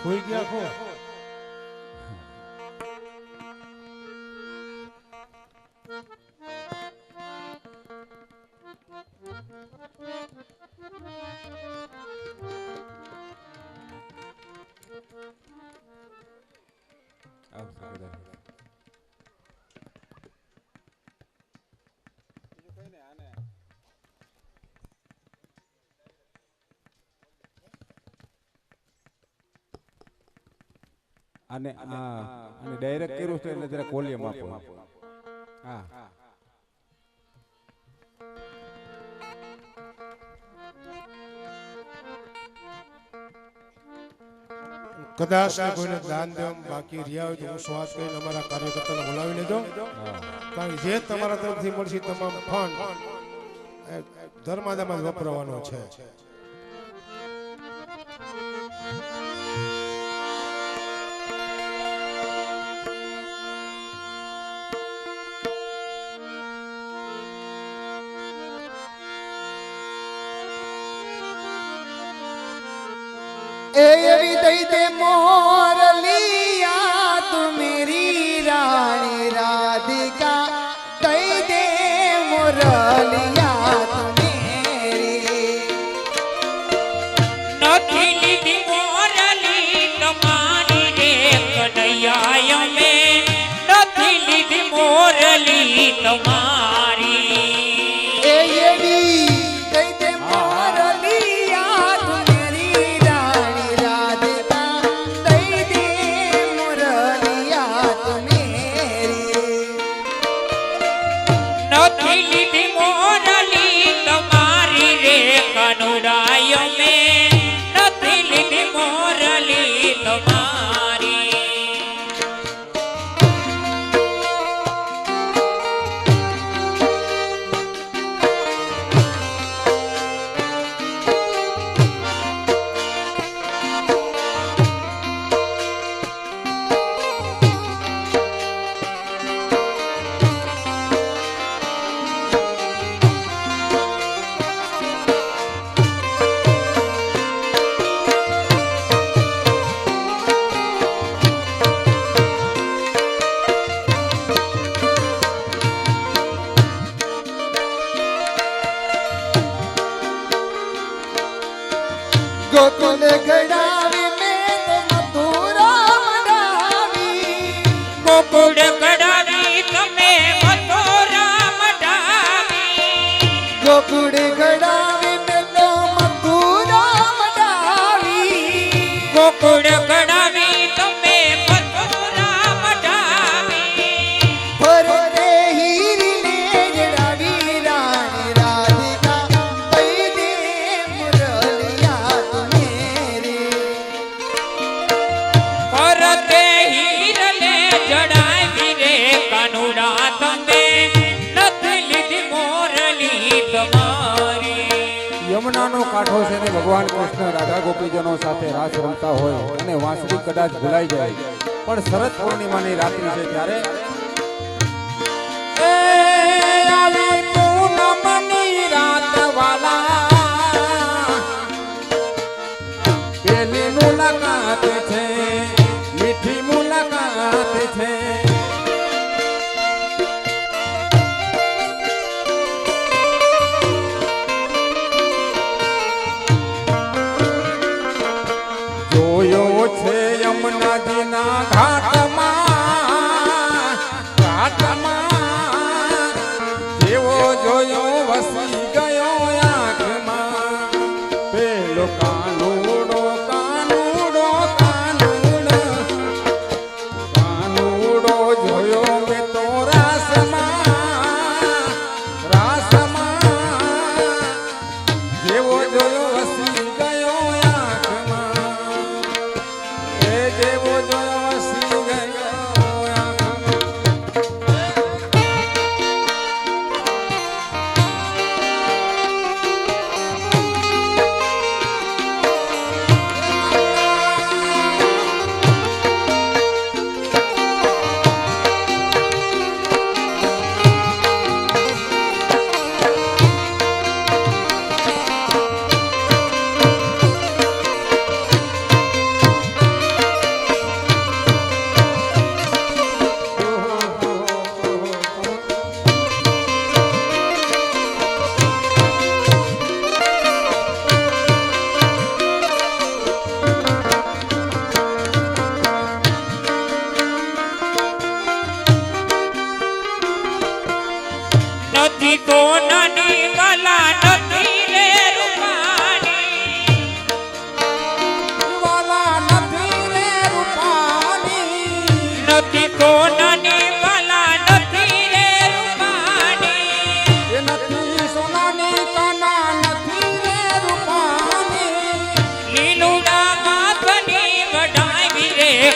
ખોઈ ગયા ખો અને અને ડાયરેક્ટ કર્યું છે એટલે જરા કોલિયમ આપો હા કદાચ કોઈને દાન દેવા બાકી રહ્યા હોય તો હું શ્વાસ કરીને અમારા કાર્યકર્તાને બોલાવી લેજો કારણ કે જે તમારા તરફથી મળશે તમામ ફંડ ધર્માદામાં વપરાવાનો છે एरी दई दे मोरलिया तू मेरी रानी राधिका दई दे मोरलिया तू मेरी નથી લીધી મોરલી તમારી રે કનૈયા મેં નથી લીધી મોરલી તમારી एरी दई दे मोरलिया तू मेरी रानी राधिका दई दे मोरलिया तू मेरी નથી લીધી મોરલી તમારી રે કનુડાય મેં નથી લીધી મોરલી તમારી गोकुल गड़ावी में तो मथुरा मडावी ગોકુળ કડાવી તમે મથુરા મડાવી गोकुल गड़ावी में तो मथुरा मडावी ગોકુળ કડાવી તમે મથુરા મડાવી फरते हीरी ले जड़ावी रानी राधिका दई दे मुरलिया तू मेरी પરતે હીરલે જડાવી રે કાનુડા તમે નથી લીધી મોરલી તમારી યમુનાનો કાંઠો છે ને ભગવાન કૃષ્ણ રાધા ગોપીજનો સાથે રાસ રમતા હોય અને વાંસળી કદાચ ભૂલાઈ જાય પણ શરદ પૂર્ણિમાની રાત્રિ છે ત્યારે એ આવી પૂનમની રાત વાલા પેલી મુલાકાત છે મીઠી મુલાકાત છે જોયો છે યમુનાજીના ઘાટમાં જેવો જોયો વસી ગયો આંખમાં પેલો કાનુડો કાનુડો કાનુડો કાનુડો જોયો મેં તો રાસમાં જેવો જોયો વસી ગયો આંખમાં એ જેવો જોયો વસી ગયો આંખમાં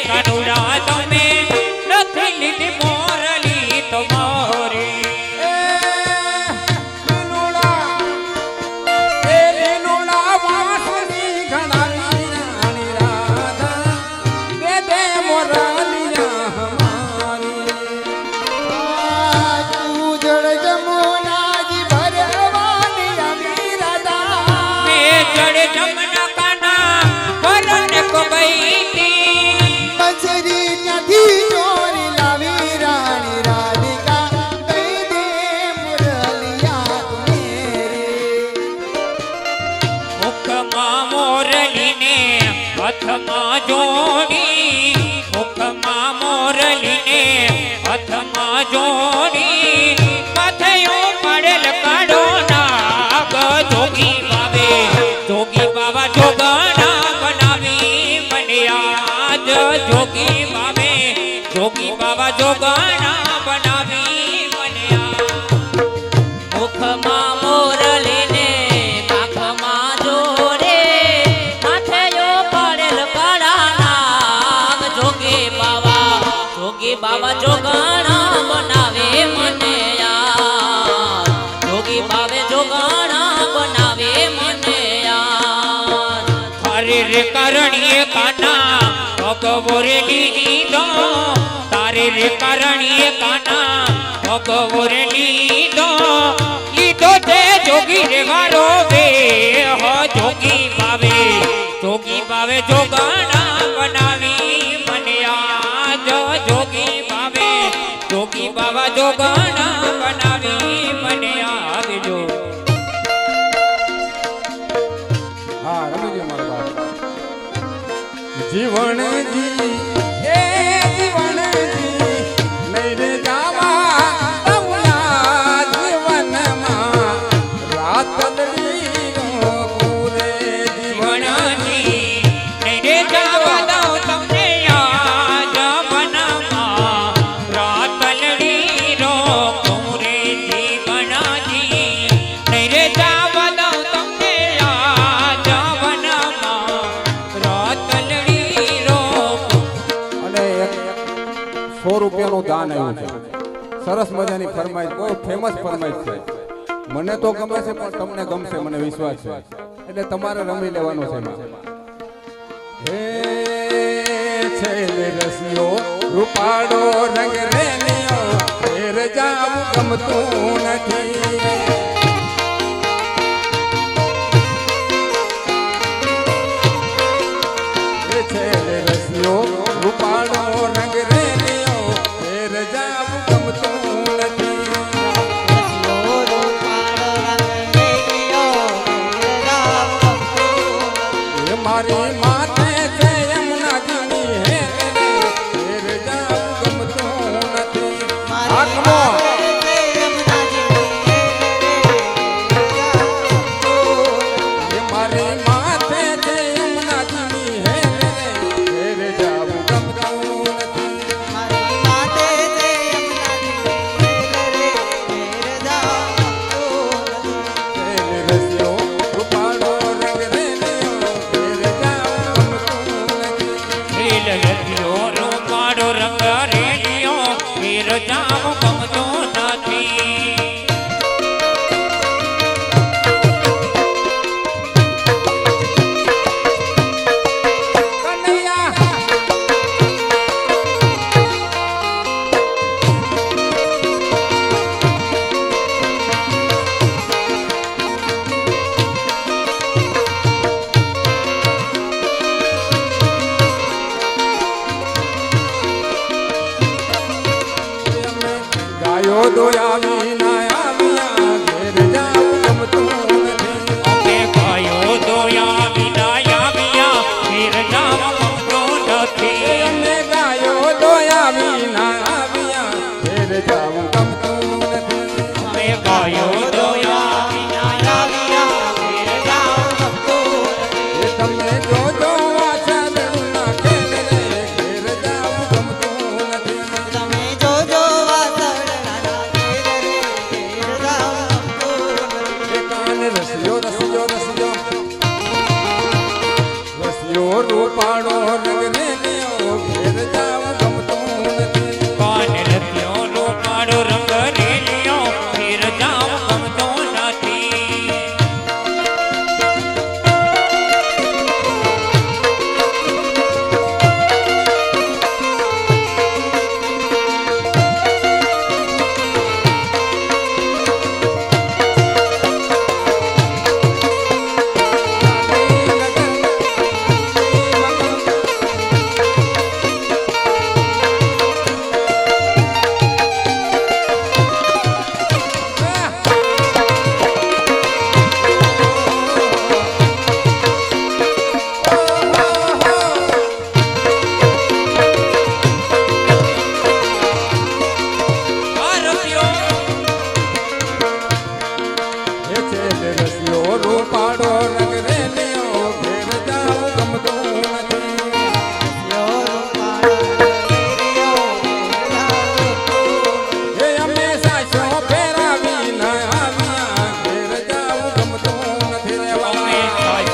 કનુડા તમે નથી લીધી મોરલી તમારી તું જળ જમુનાજી ભરવાની આવી રાધા મેં જડ જમના કાના ભરને કબઈતી બસરી ત્યાંથી ચોરી લાવી રાણી રાધિકા દઈ દે મુરલિયા મેરી મુખમાં મોરલીને હાથમાં જોડી મુખમાં મોરલીને હાથમાં જોડી માથેયો પડેલ કાઢો નાગ જોગી બાવા જોગણા બનાવી મને આજ જોગી બાવા જોગણા બનાવી મને મુખમાં મોરલીને આંખમાં જોડે માથેયો પડેલ કાળા નાગ જોગી બાવા જોગણા બનાવે મને યાદ જોગી બાવે જોગણા બનાવે મને યાદ હરે રે કરણીએ કાના ભગવોરે લીધો તારે રે કરણીએ કાના ભગવોરે લીધો તે જોગી રે વારો વે હો જોગી બાવે જોગણા બનાવી મને આજ જોગી બાવા જોગણા બનાવી મને આવજો હા રમીજી મારા બાપ જીવનજી એ જીવનજી નહીં રે જાવા તમલા જીવનમાં રાત લડીનો પૂરે જીવનજી નૈરે જાવા દઉં તમને આજ વનમાં રાતલડી રો પૂરે જીવનજી નૈરે જાવા દઉં તમને આજ વનમાં રાતલડી રો અને 100 રૂપિયાનું દાન આવ્યું છે સરસ મજાની ફરમાઈશ બહુ ફેમસ ફરમાઈશ છે મને તો ગમે છે પણ તમને ગમશે મને વિશ્વાસ છે એટલે તમારે રમી લેવાનું છે એમાં હે છેલે રસિયો રૂપાડો રંગ રેલિયો ફેર જાવું ગમતું નથી હે છેલે રસિયો રૂપાડો રંગ રેલિયો ફેર જાવું ગમતું નથી એ મારી માથે છે યમુનાજીની હે રે ફેર જાવું ગમતું નથી આત્મો એ મારી માથે છે યમુનાજીની હે રે ફેર જાવું ગમતું નથી ફેર રસ્યો રૂપાળો રંગ રેલિયો ફેર જાવું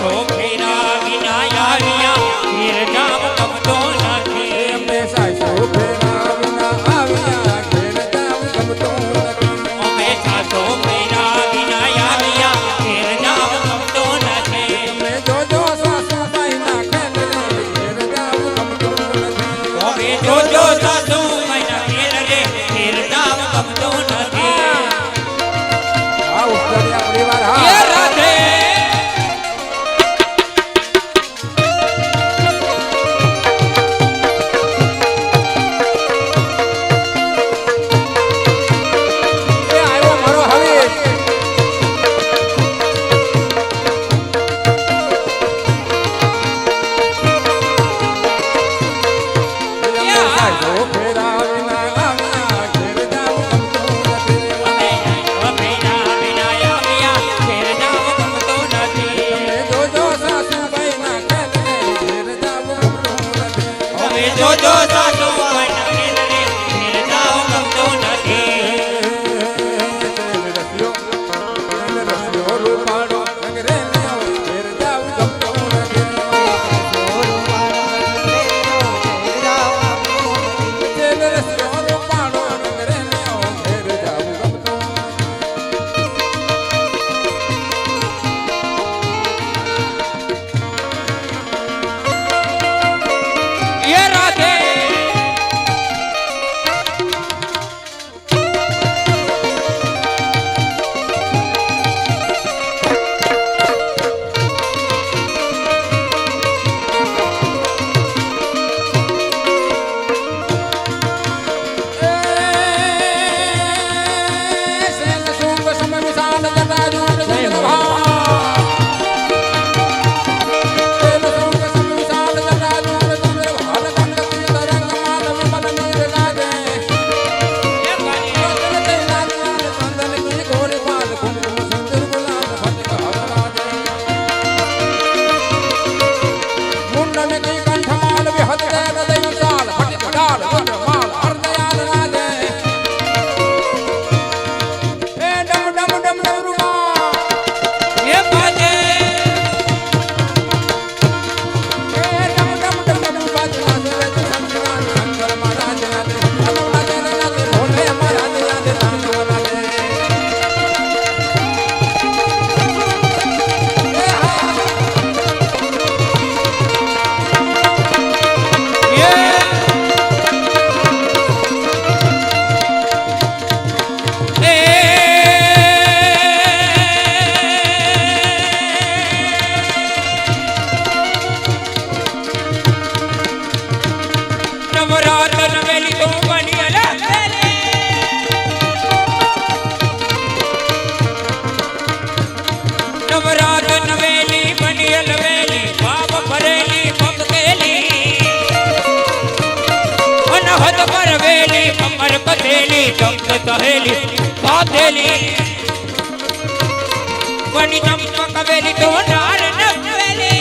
સાસો ફેરા વિના આવ્યા ઘેર જાવ ગમતો નથી અમે સાસો ફેરા વિના આવ્યા ઘેર જાવ ગમતો નથી અમે સાસો ફેરા વિના આવ્યા ઘેર જાવ ગમતો નથી અમે જોજો સાસુબાઈ ના ખેલ રે ઘેર જાવ ગમતો નથી અમે જોજો સાસુ મહિના ઘેર રે ઘેર જાવ ગમતો નથી આ ઉત્તરિયા પરિવાર એ હા રાધે એ આવ્યો મારો હરીશ અમે સાસો ફેરા વિના આવ્યા ઘેર જાવ ગમતો નથી ફેરા વિના આવ્યા ઘેર જાવ ગમતો નથી અમે જોજો સાસુબાઈ ના ખેલ રે ઘેર જાવ ગમતો નથી અમે જોજો સાસુ મહિના ઘેર રે ઘેર જાવ ગમતો નથી રસ્યો રૂપાળો નગરે લ્યો ઘેર જાવ ગમતો નથી જેલ રસ્યો રૂપાળો નગરે લ્યો ઘેર જાવ ગમતો એ રાધે સેન સુંગ સમ વિશાલ જટાજુ જય ભા સેન સુંગ સમ વિશાલ જટાજુ જય ભાલ કંડકી તરંગ માલ વિમલ નીર લાગે એ બાની રતન તૈલા લાલ ચંદન की गोरे बाल कुमकुम सिंदूर गुलाल फटिक हरलागे मुंडन की कंठमाल विहत दे हृदय विशाल फटिक डाल रुद्र माल हरदयाल राजे ए डम डम डम डमरुमा એ બાજે ए डम डम डम डम बाजना सुरज संगरान शंकर महाराज राजे अनुना तेरे राजे भोले महाराज राजे तांडव राजे નવરાત્ર નવેલી તો બની અલગ નવરાત્ર નવેલી બની અલવેલી બાપ ભરેલી ભગતેલી અનહદ પરવેલી કમર કથેલી ચમક કહેલી બાધેલી બની ચંપક વેલી તો નાર નવેલી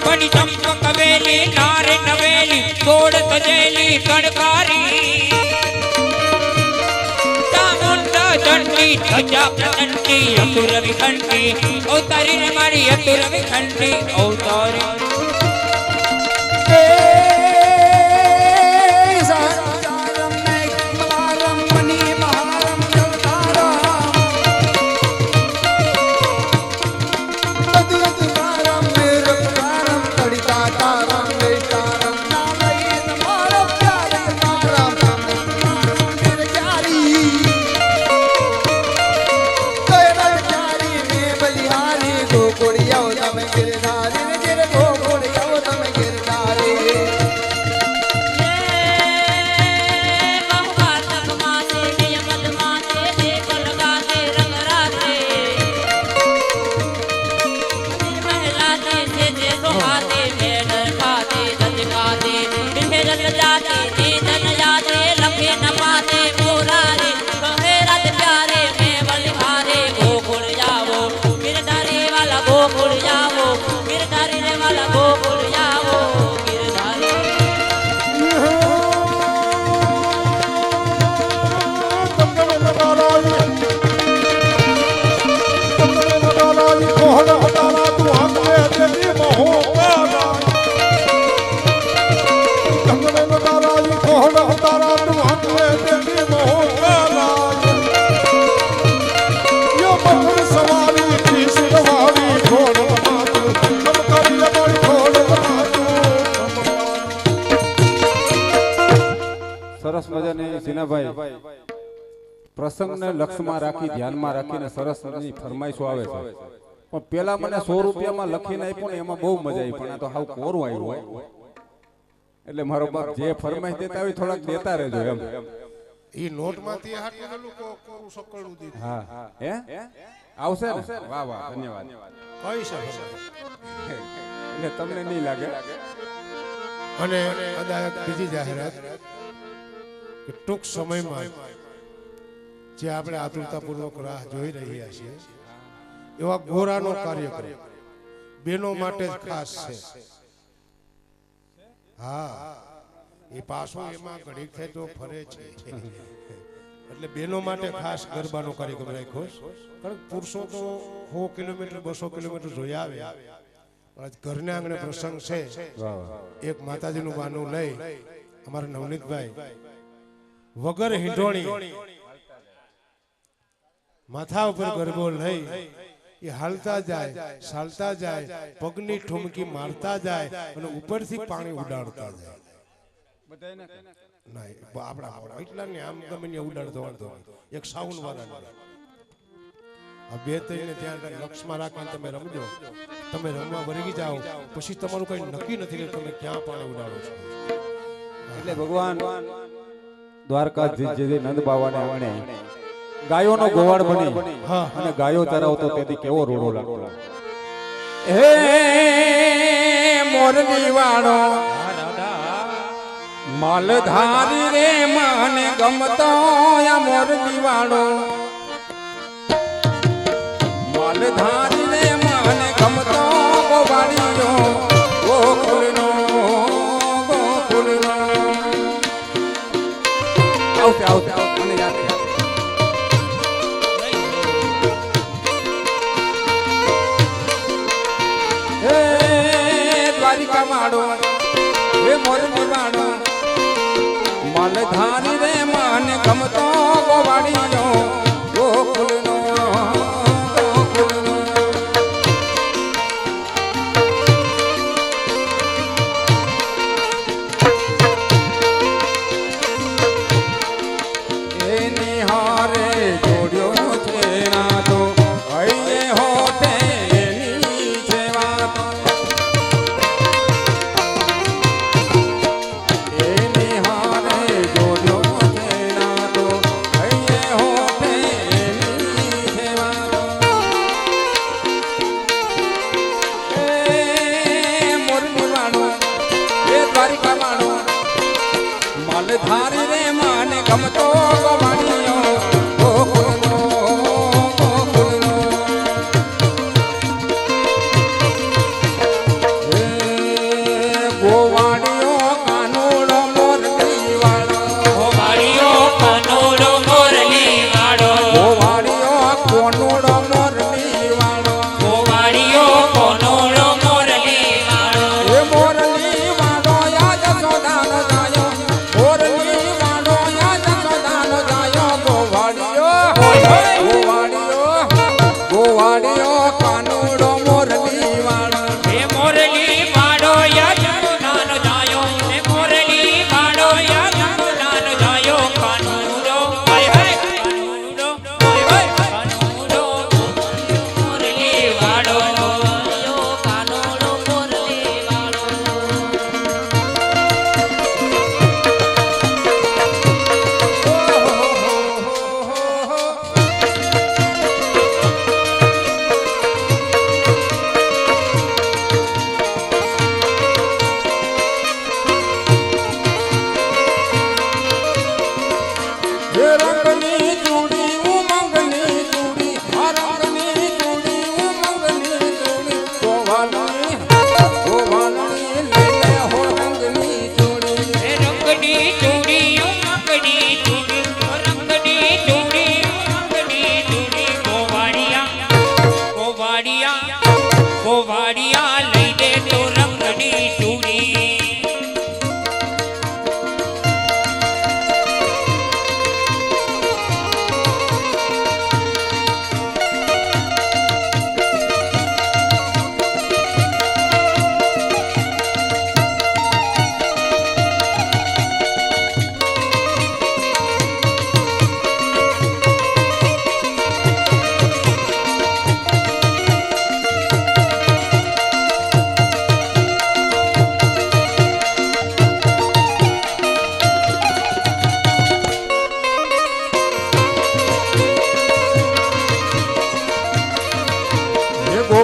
બની ચંપક વેલી નાર નવેલી તોડ તજેલી કણકારી ચામુંડા ચંડી ધજા પ્રચંડી અસુર વિખંડી અવતારી ને મારી અસુર વિખંડી અવતારી સારમ મેઘ મલારમ મની મહારમ જવતારમ તદુરતારમ મેરપતારમ તડિતા તારમ વેતારમ નામયન મારમ પ્યાર તારમ નિરજારી તૈરજારી મે બલિહારી ગોકુળિયો તમે ગિરધારી ગિર ગોકુળિયો તમે ગિરધારી પ્રસંગને લક્ષમાં રાખી ધ્યાનમાં રાખીને સરસની ફરમાઈશો આવે છે પણ પેલા મને 100 રૂપિયામાં લખીને આપ્યો ને એમાં બહુ મજા આવી પણ આ તો હાવ કોરું આવ્યું હોય એટલે મારો બાપ જે ફરમાઈશ દેતા હોય થોડાક દેતા રહેજો એમ ઈ નોટમાંથી હાટલું લોકો કોરું સકળું દીધું. હા હે આવશે ને વાહ વાહ ધન્યવાદ કઈ છે એટલે તમને નહીં લાગે અને અદાયક બીજી જાહેરાત કે ટૂંક સમયમાં જે આપણે આતુરતાપૂર્વક રાહ જોઈ રહ્યા છીએ એવા ગોરાનો કાર્યક્રમ બેનો માટે જ ખાસ છે. હા એ પાછો એમાં ઘડીક થાય તો ફરે છે એટલે બેનો માટે ખાસ ગરબાનો કાર્યક્રમ રાખ્યો છે. કારણ કે પુરુષો તો 100 કિલોમીટર 200 કિલોમીટર જોઈ આવે પણ આજ ઘરના આંગણે પ્રસંગ છે. એક માતાજીનું બાનું લઈ અમારા નવનીતભાઈ વગર હિંડોણી માથા ઉપર ગરબો લઈ એ હાલતા જાય ચાલતા જાય પગની ઠુમકી મારતા જાય અને ઉપરથી પાણી ઉડાડતા જાય. નહીં આપણા એટલા ને આમ ગમે ઉડાડતો વાળતો એક સાઉન્ડ વાળા આ બે ત્રણને ત્યાં લક્ષમાં રાખીને તમે રમજો. તમે રમવા વળગી જાઓ પછી તમારું કઈ નક્કી નથી કે તમે ક્યાં પાણી ઉડાડો છો. એટલે ભગવાન દ્વારકાધીશ જે નંદ બાવાને આણે ગાયોનો ગોવાળ બની અને ગાયો ચરાવતો તેથી કેવો રોડો લાગતો. હે મોરલી વાળો માલધારી રે મને ગમતો આ મોરલી વાળો માલધારી રે મને ગમતો ગોવાળીઓ ગોકુળનો ગોકુળનો આવશે આવશે મને યાદ છે. હે દ્વારિકા માડો હે મોરલી વાળો માલધારી રે મને ગમતો ગોવાળીઓ ગોકુળનો ગોકુળનો એની હારે જોડ્યો છે નાતો હૈયે હોતે એની છે વાતો એની હારે જોડ્યો છે નાતો હૈયે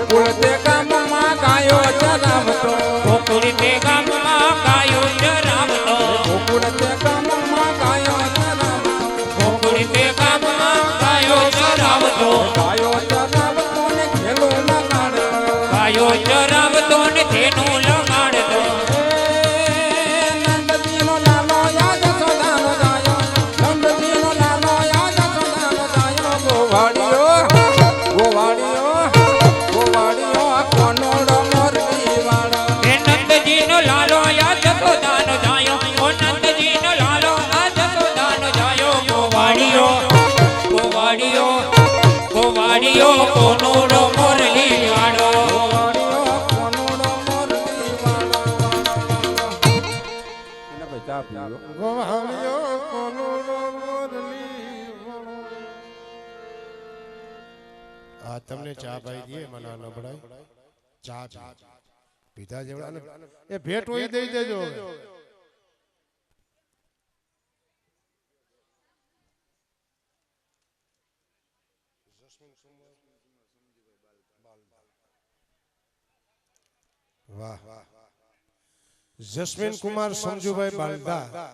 ગોકુળ તે ગામમાં ગાયો ચરાવતો ગોકુળ તે ગામમાં ગાયો ચરાવતો ગોકુળ તે ગામમાં ગાયો ચરાવતો ગોકુળ તે ગામમાં ગાયો ચરાવતો ગાયો ચરાવતો ને ખેલો લગાડતો ગાયો ચરાવતો ને તેનું લગાડતો નંદજીનો લાલો યાદ સોદાનો ગાયો નંદજીનો લાલો યાદ સોદાનો ગાયો ગોવાળિયો કોનોડો મોરલી વાળો હે નંદજીનો લાલો યાદ સોદાનો જાયો ઓ નંદજીનો લાલો યાદ સોદાનો જાયો ગોવાળિયો ગોવાળિયો ગોવાળિયો કોનોડો મોરલી વાળો કોનોડો મોરલી વાળો એને ભાઈ ચા પીવો ગોવાળિયો કોનોડો મોરલી વાળો. આ તમને ચા પાઈ દઈએ મને ન પડાય ચા પીધા જેવડા ને એ ભેટ હોય દઈ દેજો હવે. વાહ જસ્મીન કુમાર સમજુભાઈ બાલદા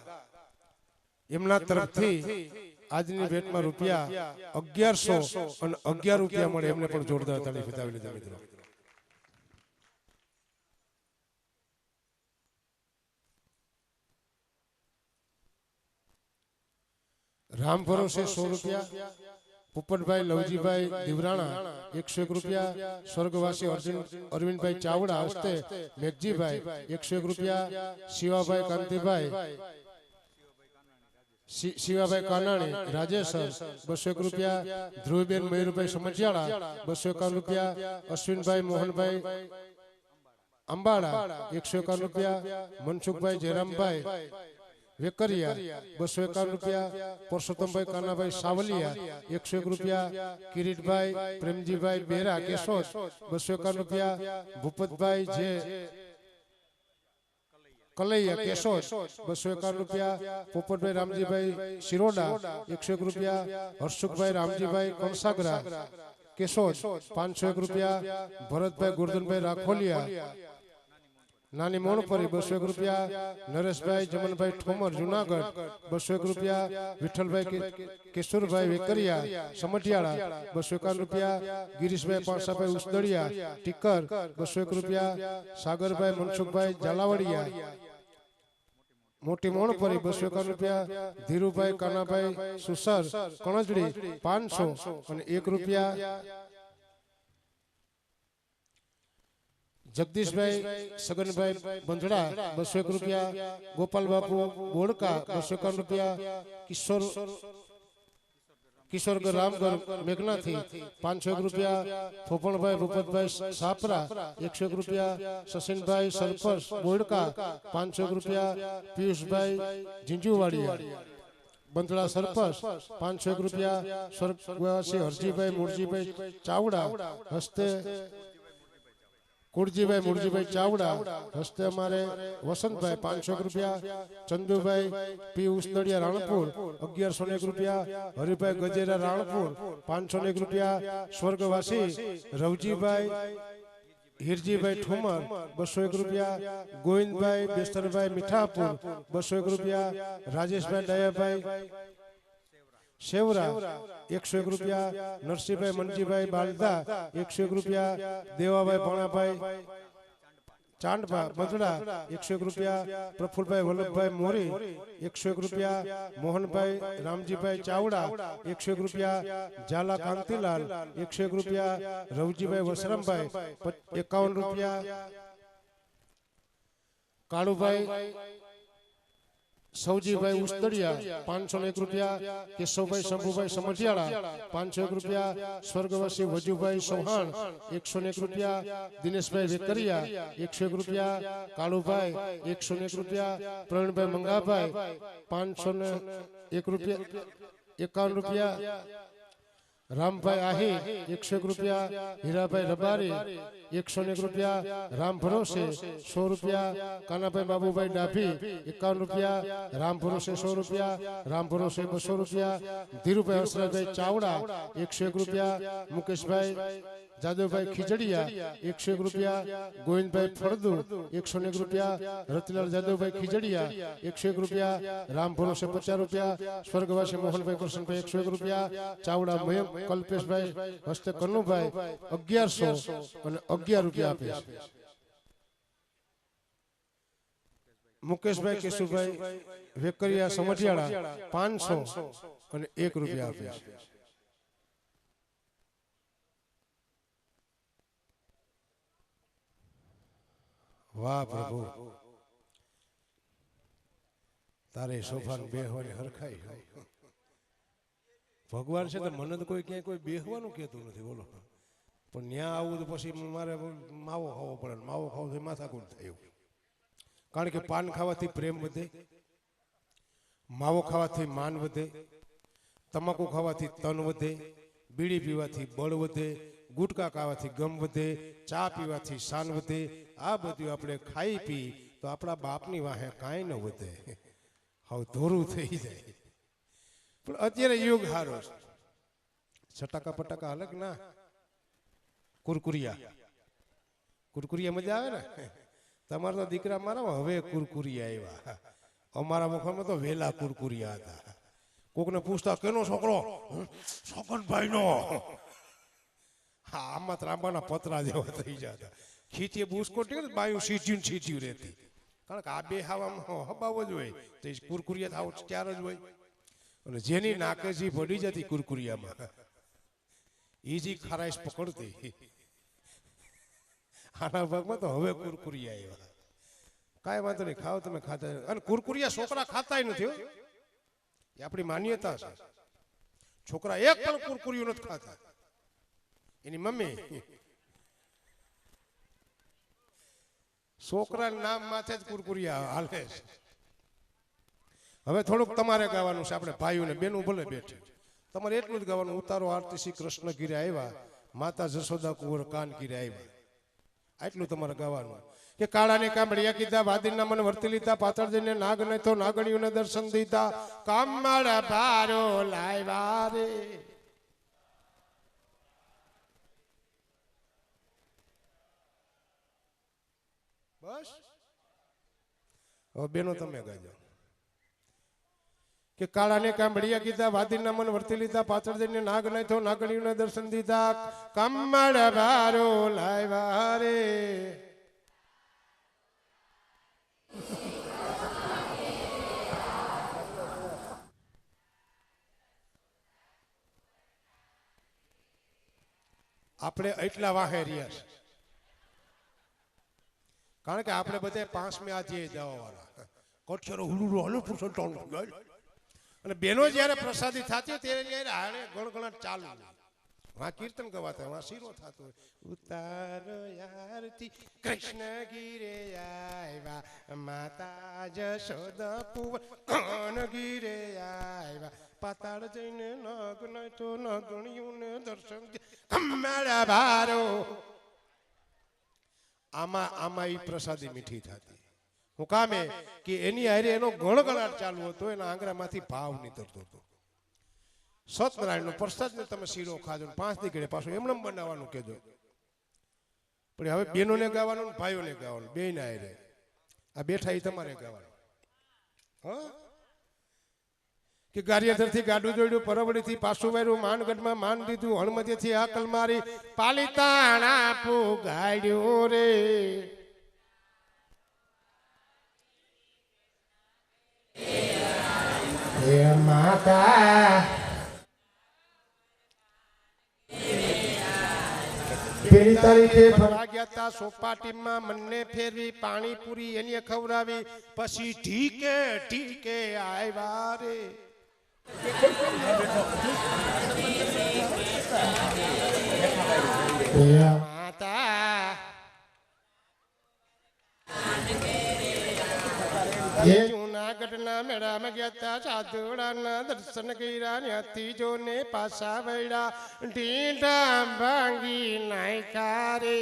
એમના તરફથી આજની ભેટમાં રૂપિયા 1100 અને 11 રૂપિયા મળે એમને પણ જોરદાર તાળી બતાવી લીધા મિત્રો. રામ ભરોસે 100 રૂપિયા પોપટભાઈ લવજીભાઈ દીવરાણા 101 રૂપિયા સ્વર્ગવાસી અરવિંદભાઈ ચાવડા હસ્તે મેઘજીભાઈ 101 રૂપિયા શિવાભાઈ કાંતિભાઈ શિવાભાઈ કાનાણી રાજેસર 201 રૂપિયા ધ્રુવબેન મયુરભાઈ સમજિયાળા 251 રૂપિયા અશ્વિનભાઈ મોહનભાઈ અંબાડા 151 રૂપિયા મનસુખભાઈ જયરામભાઈ વેકરિયા 251 રૂપિયા પરસોત્તમભાઈ કાનાભાઈ સાવલિયા 101 રૂપિયા કિરીટભાઈ પ્રેમજીભાઈ બેરા કેશોદ 251 રૂપિયા ભૂપતભાઈ જે કલૈયા કેશોદ 251 રૂપિયા પોપટભાઈ રામજીભાઈ શિરોડા 101 રૂપિયા હર્ષુખભાઈ રામજીભાઈ કંસાગરા કેશોદ 501 રૂપિયા ભરતભાઈ ગોરધનભાઈ રાખોલિયા નાની મોણપરી 201 રૂપિયા નરેશભાઈ જમનભાઈ ઠોમર જુનાગઢ 201 રૂપિયા વિઠ્ઠલભાઈ કેશુરભાઈ વેકરિયા સમઢિયાળા 251 રૂપિયા ગિરીશભાઈ પાંસાભાઈ ઉસદડિયા ટીકર 201 રૂપિયા સાગરભાઈ મનસુખભાઈ ઝાલાવડિયા મોટી મોણપરી 251 રૂપિયા ધીરુભાઈ કાનાભાઈ સુસર કણજડી 500 અને 1 રૂપિયા જગદીશભાઈ સગનભાઈ બંધડા 201 રૂપિયા ગોપાલ બાપુ બોડકા 251 રૂપિયા કિશોરગર રામગર મેઘનાથી 501 રૂપિયા ફોફણભાઈ ભૂપતભાઈ સાપરા 101 રૂપિયા સસીનભાઈ સરપંચ બોડકા 501 રૂપિયા પિયુષભાઈ ઝીંઝુવાડિયા બંધડા સરપંચ 501 રૂપિયા સ્વર્ગવાસી હરજીભાઈ મુરજીભાઈ ચાવડા હસ્તે કુરજીભાઈ મુરજીભાઈ ચાવડા હસ્તે અમારે વસંતભાઈ 501 રૂપિયા ચંદુભાઈ પી ઉસદડિયા રાણપુર 1101 રૂપિયા હરિભાઈ ગજેરા રાણપુર 501 રૂપિયા સ્વર્ગવાસી રવજીભાઈ હિરજીભાઈ ઠુમર 201 રૂપિયા ગોવિંદભાઈ બેસ્તરભાઈ મીઠાપુર 201 રૂપિયા રાજેશભાઈ દયાભાઈ શેવરા 101 રૂપિયા નરસિંહભાઈ મનજીભાઈ બાલદા 101 રૂપિયા દેવાભાઈ ભણાભાઈ ચાંદભા બંધડા 101 રૂપિયા પ્રફુલભાઈ વલ્લભભાઈ મોરી 101 રૂપિયા મોહનભાઈ રામજીભાઈ ચાવડા 101 રૂપિયા ઝાલા કાંતિલાલ 101 રૂપિયા રવજીભાઈ વસરામભાઈ 51 રૂપિયા કાળુભાઈ સૌજીભાઈ ઉસદડિયા 501 રૂપિયા કેશવભાઈ શંભુભાઈ સમઢિયાળા 501 રૂપિયા સ્વર્ગવાસી વજુભાઈ ચૌહાણ 101 રૂપિયા દિનેશભાઈ વેકરિયા 101 રૂપિયા કાળુભાઈ 101 રૂપિયા પ્રવીણભાઈ મંગાભાઈ 501 રૂપિયા 51 રૂપિયા રામભાઈ આહી 101 રૂપિયા હીરાભાઈ રબારી 101 રૂપિયા રામ ભરોસે 100 રૂપિયા કાનાભાઈ બાબુભાઈ ડાભી 51 રૂપિયા રામ ભરોસે 100 રૂપિયા રામ ભરોસે 200 રૂપિયા ધીરુભાઈ હંસરાજભાઈ ચાવડા 101 રૂપિયા મુકેશભાઈ જાદવભાઈ ખીજડીયા 101 રૂપિયા, ગોવિંદભાઈ ફળદુ 101 રૂપિયા, રતિલાલ જાદવભાઈ ખીજડીયા 101 રૂપિયા, રામ ભરોસે 50 રૂપિયા, સ્વર્ગવાસી મોહનભાઈ કૃષ્ણભાઈ 101 રૂપિયા, ચાવડા મયંક કલ્પેશભાઈ હસ્તે કન્નુભાઈ 1100 અને 11 રૂપિયા આપે છે. મુકેશભાઈ કેશુભાઈ વેકરિયા સમઢિયાળા 500 અને 1 રૂપિયા આપે છે. વાહ પ્રભુ, તારે સોફાન બેહવાની હરખાઈ. ભગવાન છે તો મને તો કોઈ ક્યાંય કોઈ બેહવાનું કહેતું નથી, બોલો. પણ ત્યાં આવું તો પછી મારે માવો ખાવો પડે, માવો ખાવો તો માથાકૂટ થાય. કારણ કે પાન ખાવાથી પ્રેમ વધે, માવો ખાવાથી માન વધે, તમાકુ ખાવાથી તન વધે, બીડી પીવાથી બળ વધે, ગુટકા ખાવાથી ગમ વધે, ચા પીવાથી શાન વધે. આ બધું આપણે ખાઈ પી તો આપણા બાપની વાહે કાંઈ ન વધે, હવે ધોરું થઈ જાય. પણ અત્યારે યુગ હારો છે. છટાકા પટાકા અલગ ના, કુરકુરિયા મજા આવે ને. તમારા તો દીકરા મારા હવે કુરકુરિયા આવ્યા, અમારા મુખમાં તો વેલા કુરકુરિયા હતા. કોકને પૂછતા કેનો છોકરો, છોકનભાઈ નો. હા, આમાં ત્રાંબાના પતરા જેવા થઈ જતા. ખીચે બુસ્કોટી બાયું સીધ્યું રહેતી. કારણ કે આ બે હાવામાં હબાવ જ હોય તો કુરકુરિયા થાવ ચાર જ હોય. અને જેની નાકેજી પડી જતી કુરકુરિયામાં, એ જે ખારાશ પકડતી. આના ભાગમાં તો હવે કુરકુરિયા આવ્યા. કાંઈ વાંધો નહીં, ખાઓ તમે ખાતા. અને કુરકુરિયા છોકરા ખાતાય નથી, એ આપણી માન્યતા છે. છોકરા એક પણ કુરકુરિયું નથી ખાતા. એની મમ્મી છોકરાના નામ માથે જ કુરકુરિયા હાલે છે. હવે થોડુંક તમારે ગાવાનું છે. આપણે ભાઈઓ ને બેનું ભલે બેઠે, તમારે એટલું જ ગાવાનું. ઉતારો આરતી શ્રી કૃષ્ણ ગીરે આવ્યા, માતા જશોદા કુંવર કાન ગીરે આવ્યા. આટલું તમારે ગાવાનું. કે કાળાને કામળિયા કીધા, વાદીના મને વર્તી લીધા, પાછળ જઈને નાગ ને તો નાગણીઓને દર્શન દીધા, કામળ ભારો લાવ્યા રે. બસ હવે બેનો તમે ગાજો. કે કાળાને કામળિયા કીધા, વાદીના મન વર્તી લીધા, પાછળ જઈને નાગ નહીં તો નાગણીઓને દર્શન દીધા, કમળ ભારો લાવ્યા રે. આપણે એટલા વાહે રહ્યા છે. કારણ કે આપણે બધા 5મી આજે જવા વાળા કોઠિયારો હુલુરો હલો પુરુષોત્તમ. અને બેનો જ્યારે પ્રસાદી થતી ત્યારે હારે ગણગણાટ ચાલુ, વहाँ કીર્તન ગવાતા, વहाँ શીરો થતો. ઉતારો યારથી કૃષ્ણ ગીરે આવ્યા, માતા જશોદા કુંવર કાન ગીરે આવ્યા, પાતાળ જઈને નાગ નહીં તો નાગણીઓને દર્શન કમળા ભારો. આમાં ઈ પ્રસાદી મીઠી થતી. હું કામે કે એની હારે એનો ગણગણાટ ચાલુ હતો, એના આંગળામાંથી ભાવ નીતરતો હતો. સત્યનારાયણ નો પ્રસાદ ને તમે શીરો ખાજો, 5 દીકડે પાછું એમને બનાવવાનું કેજો. પણ હવે બેનોને ગાવાનું, ભાઈઓને ગાવાનું, બે ના હારે આ બેઠા એ તમારે ગાવાનું. હા, કે ગારિયાધર થી ગાડું જોડ્યું, પરવડી થી પાછું વાર્યું, માનગઢમાં માન દીધું, હણમતી થી આકલ મારી, પાલિતાણા પુગાડ્યો રે. હે માતા પેલી તારીખે ફરવા ગયા તા સોપાટીમાં, મને ફેરવી પાણીપુરી એને ખવડાવી, પછી ઠીકે ઠીકે આવ્યા રે. માતા જૂનાગઢના મેળામાં ગયા તા, સાધુડાના દર્શન કર્યા, ત્યાંથી જોને પાછા વળ્યા, ઢીંઢા ભાંગી નાખ્યા રે.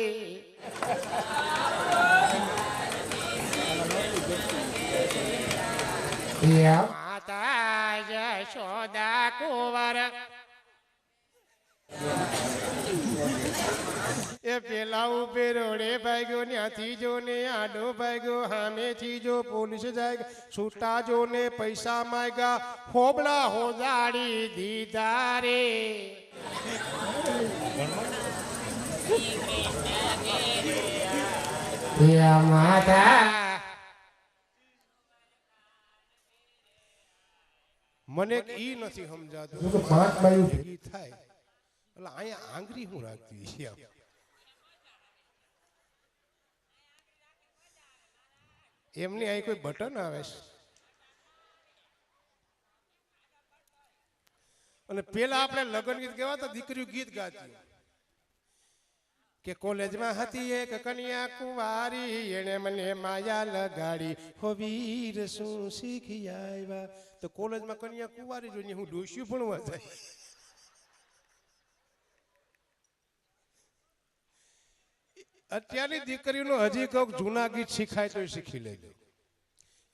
માતા જશોદા કુંવર લાવ પેરોડે ભાગ્યો ન્યાથી જો ને આડો ભાગ્યો હામેથી જો પોલીસ જાય છૂટા જો ને પૈસા માંગ્યા હોબળા હોજાડી દીધા રે મને ઈ નથી સમજાતું પાંચ બાયું ભેગી થાય એટલે અહીંયા આંગળી હું રાખતી છે એમની અહીં કોઈ બટન આવે છે અને પેલા આપણે લગ્ન ગીત ગાવા દીકરીઓ ગીત ગાતી કે કોલેજમાં હતી એક કન્યા કુંવારી એને મને માયા લગાડી હો વીર શું શીખી આવ્યા તો કોલેજમાં કન્યા કુંવારી જોઈને હું ડોસ્યું ભણવા જાય અત્યારની દીકરીનો હજી કોઈક જૂના ગીત શીખાય તો શીખી લેજો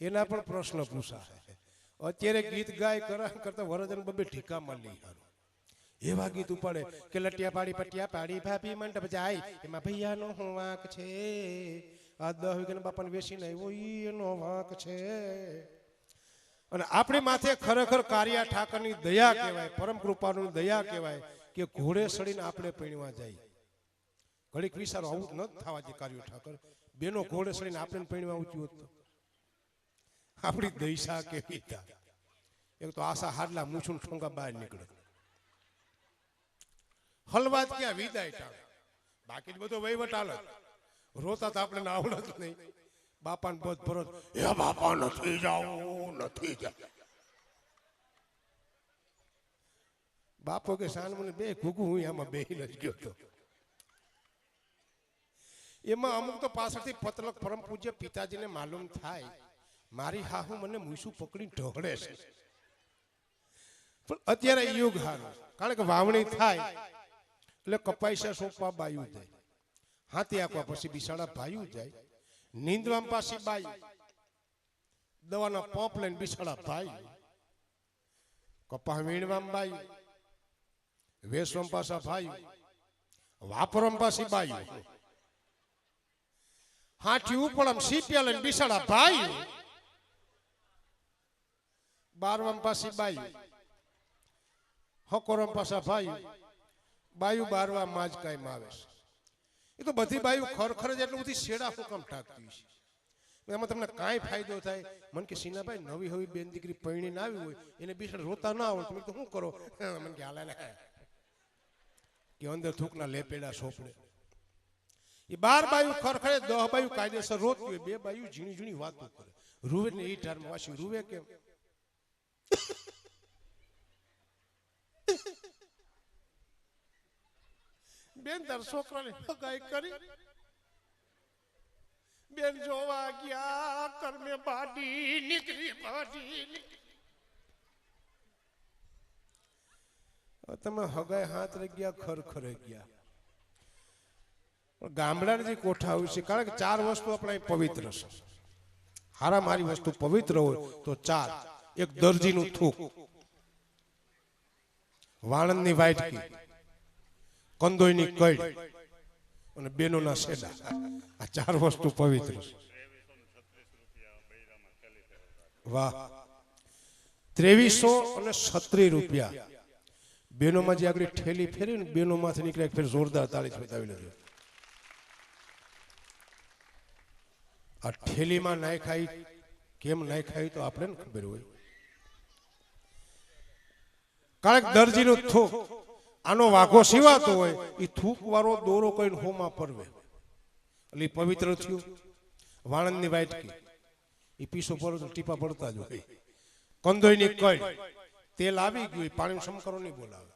એના પણ પ્રશ્ન પૂછાય અત્યારે ગીત ગાય કરતા વરજન બબે ઠીકામાં લઈ હારું એવા ગીત ઉપાડે કે લટિયા પાડી ભાભી મંડપ જાય એમાં ભૈયાનો હું વાંક છે આ 10 વીઘાના બાપાને વેચીને આવ્યો એનો વાંક છે અને આપણી માથે ખરેખર કારિયા ઠાકરની દયા કહેવાય પરમ કૃપાનું દયા કહેવાય કે ઘોડે સડીને આપણે પૈણવા જાય ઘડીક વિચારો આવું ન થવા દે કારિયો ઠાકર બેનો ઘોડે સડીને આપણે પૈણવા ઊંચ્યું હોત તો આપણી દૈસા કેવી થાય એક તો આશા હાડલા મૂછું ઠોંગા બહાર નીકળે હલવાત ક્યાં વિદાય ટાળે બાકી બધો વહીવટ હાલે રોતા તો આપણે આવડત નહીં બાપાને બોધ ભરોત એ બાપા નથી જાવું નથી જાવ બાપો કે સાન મને બે ઘૂઘું હું આમાં બેહીને જ ગયો હતો એમાં અમુક તો પાછળથી પતલક પરમ પૂજ્ય પિતાજીને માલુમ થાય મારી હાહુ મને મૂસું પકડી ઢોળે છે પણ અત્યારે યુગ હારો કારણ કે વાવણી થાય એટલે કપાઈસા સોંપવા બાયું જાય હાથી આપવા પછી બિસાડા ભાયું જાય નીંદવા પાછી બાયું દવાના પંપ લઈને બિસાડા ભાઈ કપા વીણવા બાયું વેસવા પાછા ભાયું વાપરવા પાછી બાયું હાથી ઉપડમ સીપિયા લઈને બિસાડા ભાઈ બારવામ પાછી બાયું હકોરમ પાછા ભાઈ બાયું બારવા માં જ કાયમ આવે છે એ તો બધી બાયું ખરખર જ એટલું બધી શેડા હું કામ ટાકતી છે એમાં તમને કાંઈ ફાયદો થાય મને કે સીનાભાઈ નવી હવે બેન દીકરી પૈણીને આવી હોય એને બિચાર રોતા ના આવડે તમે તો શું કરો મને કે હાલે કે અંદર થૂકના લેપેડા સોપડે એ 12 બાયું ખરખરે 10 બાયું કાયદેસર રોતી હોય 2 બાયું ઝીણી ઝીણી વાતો કરે રૂવે ને એ ટારમાં વાસી રૂવે કેમ બેન તાર છોકરાને હગાઈ કરી બેન જોવા ગયા કરમે બાડી નીકળી તમે હગાઈ હાથ રહી ગયા ખરખરે ગયા ગામડાની જે કોઠા હોય છે કારણ કે 4 વસ્તુ આપણે પવિત્ર છે હારા મારી વસ્તુ પવિત્ર હોય તો 4 એક દરજીનું થૂક વાણંદની વાટકી કંદોઈની કઈ અને બેનોના સેડા આ 4 વસ્તુ પવિત્ર છે વાહ 2300 અને 36 રૂપિયા બેનોમાં જે આગળ ઠેલી ફેરી ને બેનોમાંથી નીકળે ફેર જોરદાર તાળી બતાવી લેજો આ ઠેલીમાં નાખાઈ કેમ નાખાઈ તો આપણે ખબર હોય કારણ કે દરજીનું થૂક આનો વાઘો સીવાતો હોય એ થૂક વાળો દોરો કહીને હોમાં પરવે એટલે પવિત્ર થયું વાણંદની વાટકી એ પીસો પડો તો ટીપા પડતા જ હોય કંદોઈની કઈ તેલ આવી ગયું પાણી સમકરો નહીં બોલાવે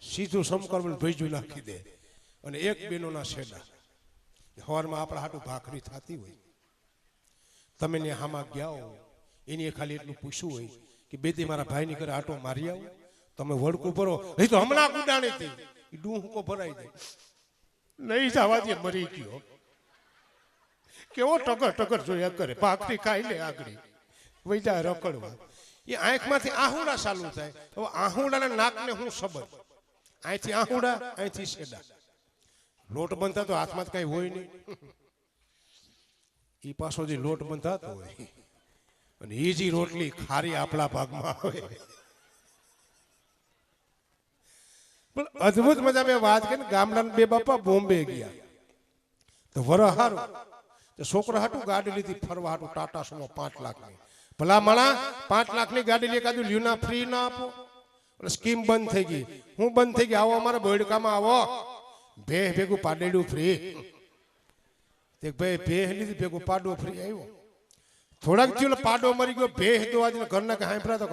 સીધું સમકર ભેજું નાખી દે અને એક બેનોના શેડા હવારમાં આપણા હાટું ભાખરી થતી હોય તમે ને હામાં ગયા હો એની ખાલી એટલું પૂછવું હોય કે બેટી મારા ભાઈની ઘરે આટો મારી આવો તમે વડકું ભરો એ તો હમણાં ઉડાણી હતી એ ડૂહકો ભરાઈ જાય નહીં જવા દે મરી ગયો કેવો ટકર ટકર જોયા કરે ભાખરી ખાઈ લે આગળ વૈજા રકડવા એ આંખમાંથી આહુડા ચાલુ થાય હવે આહુડાના નાકને હું સંબંધ અહીંથી આહુડા અહીંથી શેડા લોટ બંધ થતો હાથમાં તો કઈ હોય નહીં. ઈ પાછો જે લોટ બંધ થતો હોય અને એ જે રોટલી ખારી આપણા ભાગમાં આવે. પણ અદ્ભુત મજા મેં વાત કરી. ગામડાના બે બાપા બોમ્બે ગયા તો વરહ હારું તો છોકરા હાટું ગાડી લીધી ફરવા હાટું ટાટા સુમો 5 લાખની. ભલા માણા 5 લાખની ગાડી લે કાદું લ્યુના ફ્રી ના આપો. સ્કીમ બંધ થઈ ગઈ. હું બંધ થઈ ગઈ? આવો અમારા બોયડકામાં આવો, ભે ભેગું પાડેડું ફ્રી. તે ભાઈ ભે લીધી ભેગું પાડો ફ્રી આવ્યો. થોડાક થયું પાડો મરી ગયો. ભેહ દવા ઘરના કે હાંભળા તો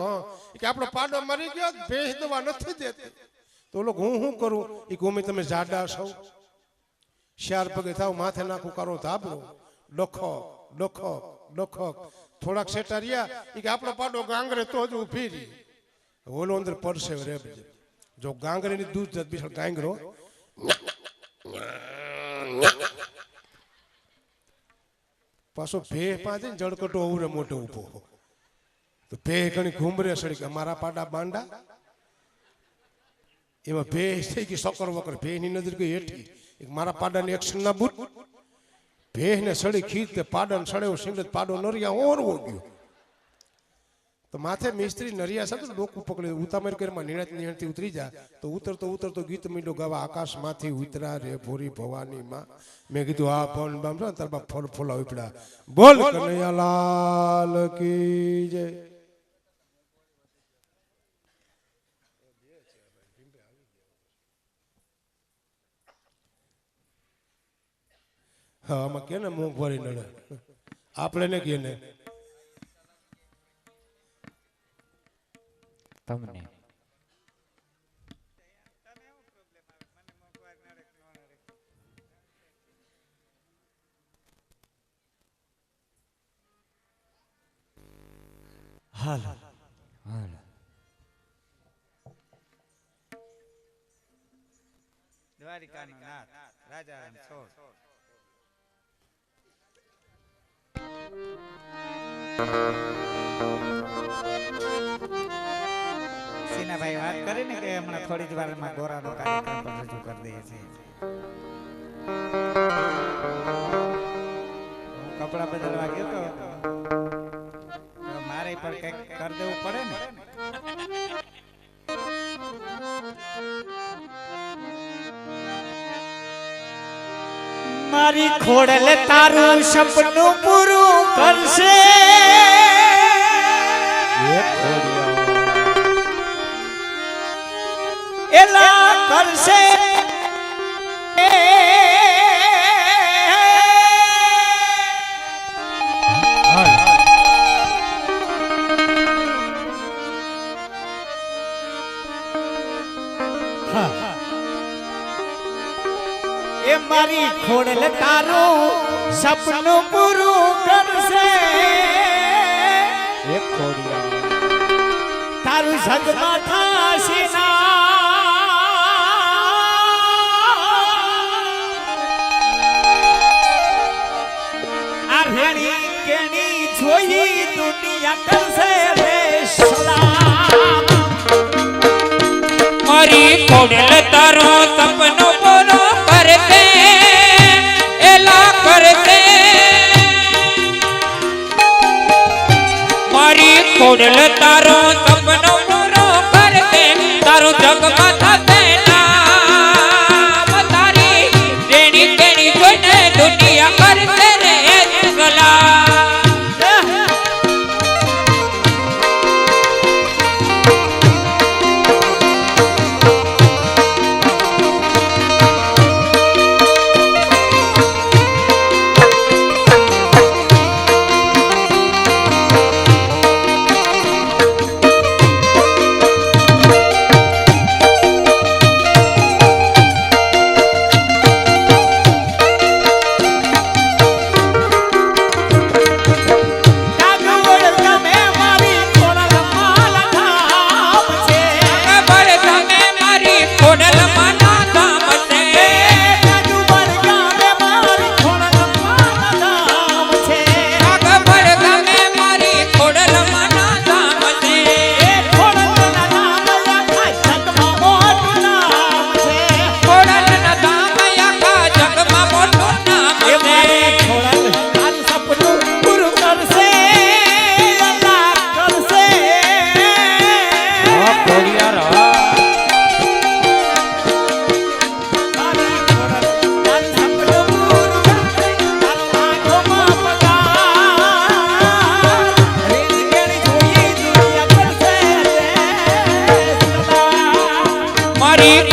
કે આપણો પાડો મરી ગયો, ભેહ દવા નથી દેતી. તો લોકો હું કરું? એ ગમે તમે જાડા સૌ 4 પગે થાવ, માથે નાખું કરો ધાબળો, ડખો ડખો ડખો. થોડાક સેટા રહ્યા એ કે આપણો પાડો ગાંગરે તો જ ઊભી રહી. ઓલો અંદર પડશે રે. જો ગાંગરેની દૂધ જત બિસાડ ગાંગરો પાછો ભેહ પાસે જળકટો અવરે મોટો ઊભો. તો ભેહ ઘણી ઘૂમરે સડી કે મારા પાડા બાંડા. એમાં ભેહ થઈ ગઈ સકર વકર. ભેહની નજર ગઈ હેઠી. મારા પાડાની એક્શન ના બૂટ. ભેહ ને સડી ખીચ તે પાડાને સડ્યો સિંગત પાડો નરિયા ઓરવો ગયો. તો માથે મિસ્ત્રી નરિયા સાથે ડોકું પકડી ઉતામેર કરીમાં નિણતી ઉતરી જા. તો ઉતરતો ઉતરતો ગીત મીંડો ગાવા આકાશમાંથી ઉતરા રે ભોરી ભવાની માં. મેં કીધું આ પણ બામ છે તાર બાપ ફળ ફોલા ઉપડા. બોલ કનૈયાલાલ કી જય. હા આમાં કે ને મોંઘવારી નડે આપણે ને કે ને તમને હાલ દ્વારિકાનો નાથ રાજા રામ છોડ સીનાભાઈ વાત કરી ને કે હમણાં થોડી જ વારમાં ગોરાનો કાર્યક્રમ પણ રજૂ કરી દઈએ છીએ. હું કપડા બદલવા ગયો તો મારે પણ કંઈક કરી દેવું પડે ને. મારી ખોડલ તારું સપનું પૂરું કરશે. એલા કરશે એ મારી ખોડલ તારું સપનું પૂરું કરશે. એક ખોડિયા તારું જગમાં થાશે ના. આ રેણી કેણી જોઈ દુનિયા કરશે રે સલામ. મારી ખોડલ તારો સપનો પૂરો કરશે. એલા કરશે મારી ખોડલ તારો સપનો પૂરો કરશે. તારો જગમાં થશે નામ. તારી રેણી કેણી જોઈને દુનિયા કરશે રે સલામ.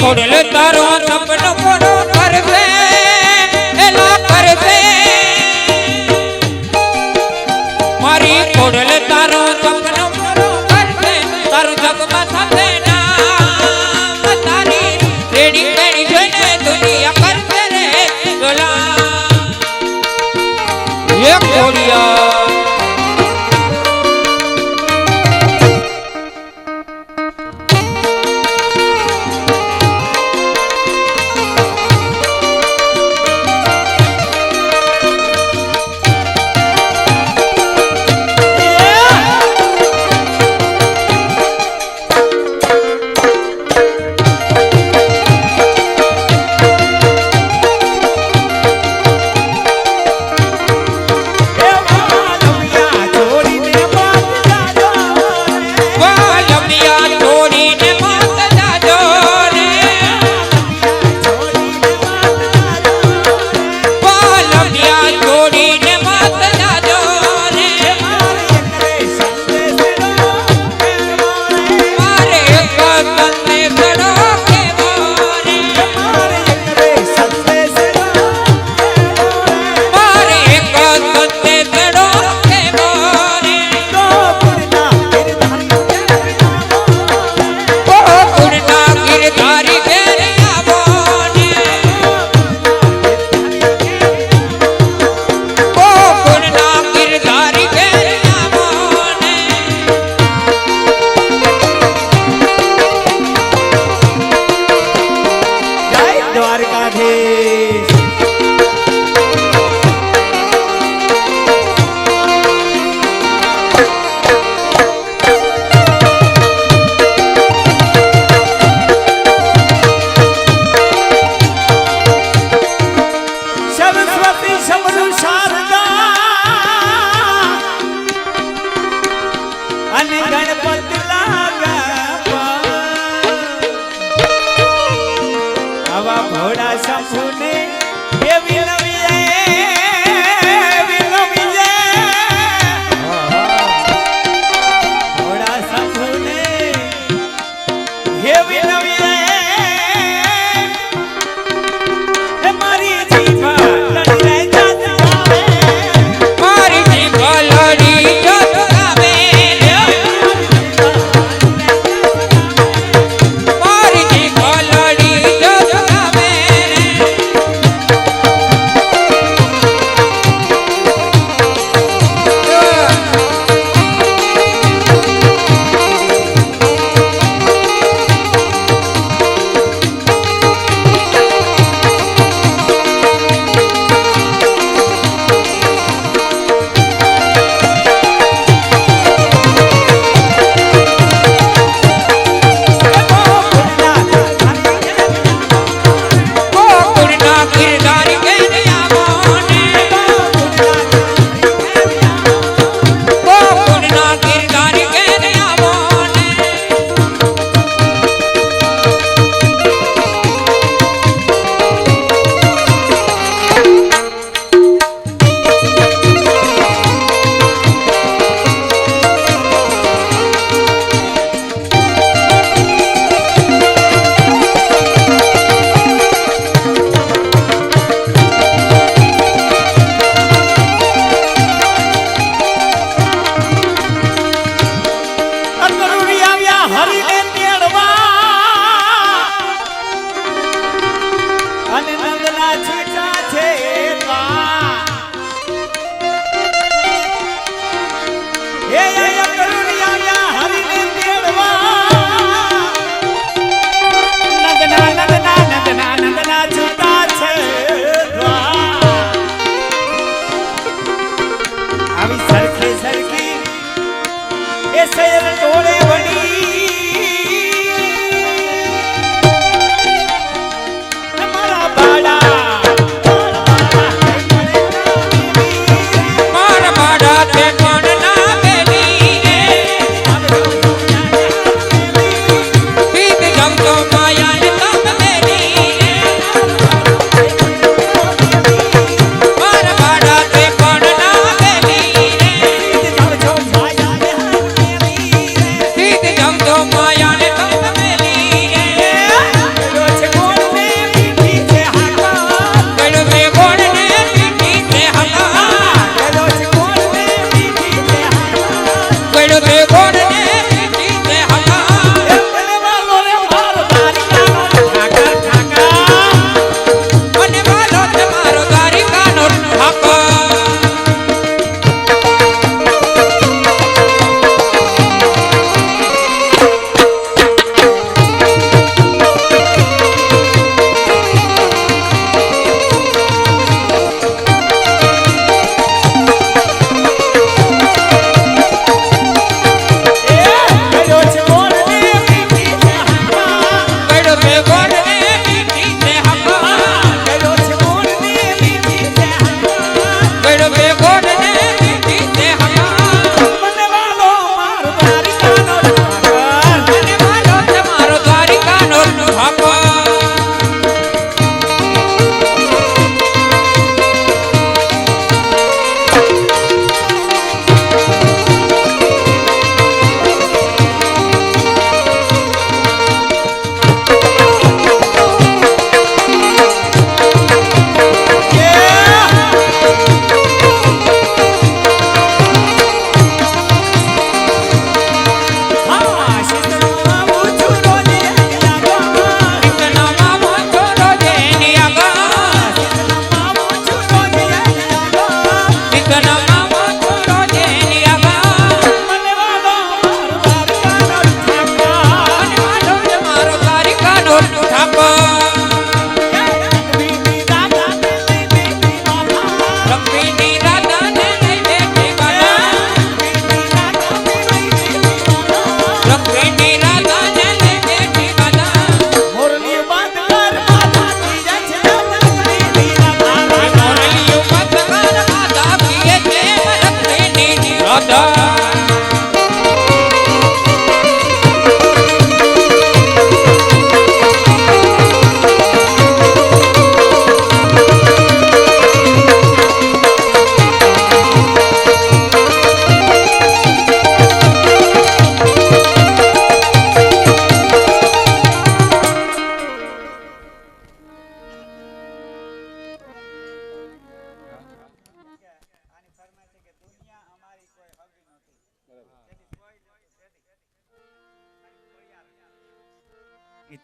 ખોડલ તારો સપનો પૂરો કરશે એલા કરશે મારી ખોડલ તારો સપનો પૂરો કરશે તારું જગમાં થશે નામ તારી રેડી કરી જોઈને દુનિયા કરશે રે ગોલા એ ખોડિયા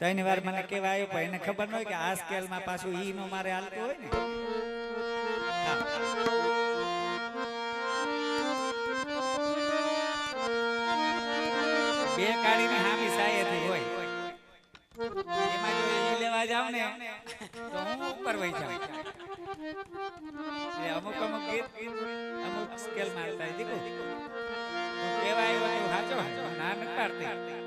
ત્રણ વાર મને કેવા આવ્યો પણ એને ખબર ન હોય કે આ સ્કેલમાં પાછું ઈ નો મારે હાલતું હોય ને હા. બે કાળીની હામી સાયેથી હોય એમાં જો ઈ લેવા જાવ ને તો હું ઉપર વહી જાઉં એટલે અમુક અમુક ગીત અમુક સ્કેલ મારતા દીકુ કેવા આવ્યો સાચો ના ન પાડતી